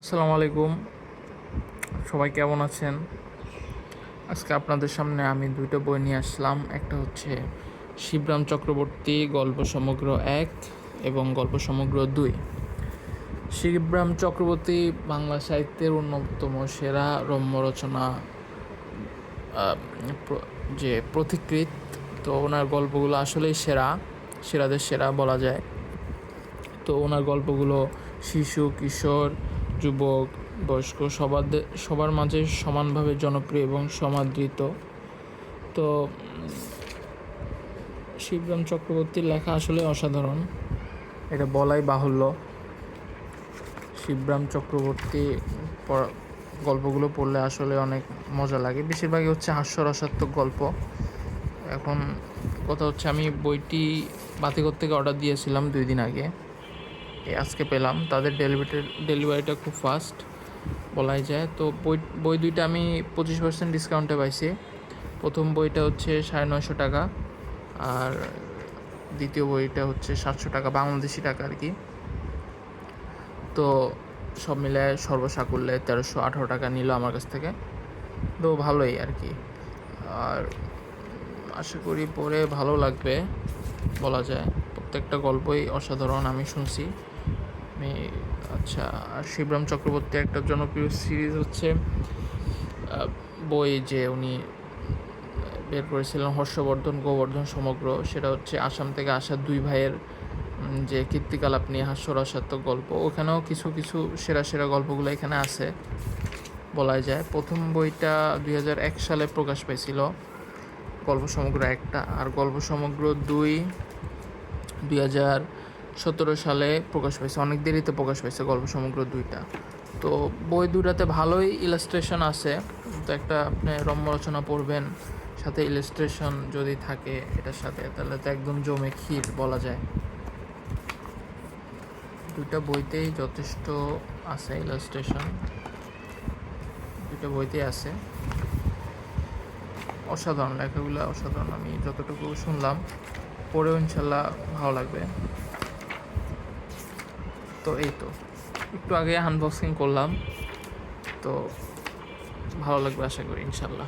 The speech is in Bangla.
আসসালামু আলাইকুম, সবাই কেমন আছেন? আজকে আপনাদের সামনে আমি দুইটা বই নিয়ে আসলাম। একটা হচ্ছে শিবরাম চক্রবর্তী গল্প সমগ্র ১ এবং গল্প সমগ্র ২। শিবরাম চক্রবর্তী বাংলা সাহিত্যের অন্যতম সেরা রম্য রচনা যে পথিকৃৎ। তো ওনার গল্পগুলো আসলেই সেরাদের সেরা বলা যায়। তো ওনার গল্পগুলো শিশু, কিশোর, যুবক, বয়স্ক সবার মাঝে সমানভাবে জনপ্রিয় এবং সমাদৃত। তো শিবরাম চক্রবর্তীর লেখা আসলে অসাধারণ, এটা বলাই বাহুল্য। শিবরাম চক্রবর্তী গল্পগুলো পড়লে আসলে অনেক মজা লাগে। বেশিরভাগই হচ্ছে হাস্যরসাত্মক গল্প। এখন কথা হচ্ছে, আমি বইটি বাতিঘর থেকে অর্ডার দিয়েছিলাম 2 দিন আগে, আজকে পেলাম। তাদের ডেলিভারিটা খুব ফাস্ট বলাই যায়। তো বই দুইটা আমি 25% ডিসকাউন্টে পাইছি। প্রথম বইটা হচ্ছে 950 টাকা, আর দ্বিতীয় বইটা হচ্ছে 700 টাকা, বাংলাদেশি টাকা আর কি। তো সব মিলায় সর্বসাকুল্যে 1318 টাকা নিল আমার কাছ থেকে। তো ভালোই আর কি, আর আশা করি পড়ে ভালো লাগবে বলা যায়। প্রত্যেকটা গল্পই অসাধারণ আমি শুনছি। আচ্ছা, আর শিবরাম চক্রবর্তীর একটা জনপ্রিয় সিরিজ হচ্ছে বই যে উনি বের করেছিলেন, হর্ষবর্ধন গোবর্ধন সমগ্র। সেটা হচ্ছে আসাম থেকে আসা 2 ভাইয়ের যে কীর্তিকলাপ নিয়ে হাস্যরসাত্মক গল্প। ওখানেও কিছু কিছু সেরা সেরা গল্পগুলো এখানে আছে বলাই যায়। প্রথম বইটা 2001 সালে প্রকাশ পেয়েছিল, গল্প সমগ্র 1টা, আর গল্প সমগ্র 2 2017 সালে প্রকাশ পেয়েছে। অনেক দেরিতে প্রকাশ পেয়েছে গল্প সমগ্র 2টা। তো বই দুটাতে ভালোই ইলাস্ট্রেশন আছে। তো একটা আপনি রম্য রচনা পড়বেন, সাথে ইলাস্ট্রেশন যদি থাকে এটার সাথে, তাহলে তো একদম জমে ক্ষীর বলা যায়। দুইটা বইতেই যথেষ্ট আছে ইলাস্ট্রেশন, দুইটা বইতেই আছে। অসাধারণ, লেখাগুলো অসাধারণ। আমি যতটুকু শুনলাম, পড়েও ইনশাল্লাহ ভালো লাগবে। তো এই তো একটু আগে আনবক্সিং করলাম, তো ভালো লাগবে আশা করি ইনশাল্লাহ।